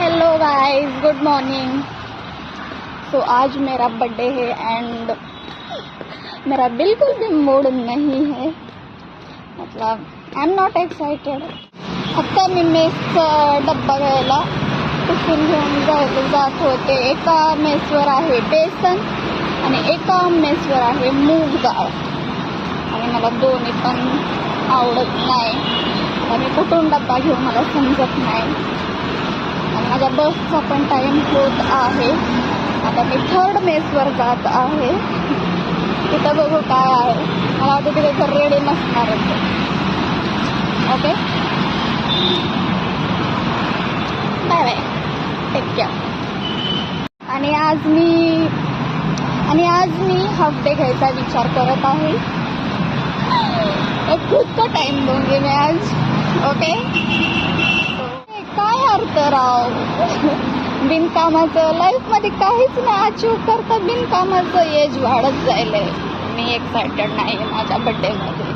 Hello guys, good morning. So आज मेरा birthday है एंड मेरा बिल्कुल भी मूड नहीं है, मतलब आई एम नॉट एक्साइटेड। आता मी मेसचा डब्बा घ्यायला टिफिन घेऊन जात होते। एका मेसवर आहे बेसन आणि एका मेसवर आहे मूग डाळ आणि मला दोन्ही पण आवडत नाही आणि कुठून डब्बा घेऊ मला समजत नाही आणि माझ्या बसचा पण टाइम होत आहे। आता मी थर्ड मेसवर जात आहे, तिथं बघू काय आहे। मला वाटतं तिथे तर रेडी नसणारच आहे। Okay, bye bye, take care. आणि आज मी हाफ डे घ्यायचा विचार करत आहे। खुद को टाइम दूंगी मैं आज। ओके, काय अर्थ राव बिनकामाचं लाईफमध्ये काहीच नाही अचीव करता, बिनकामाचं एज वाढत जायलंय। मी एक्सायटेड नाही माझ्या बर्थडे मध्ये।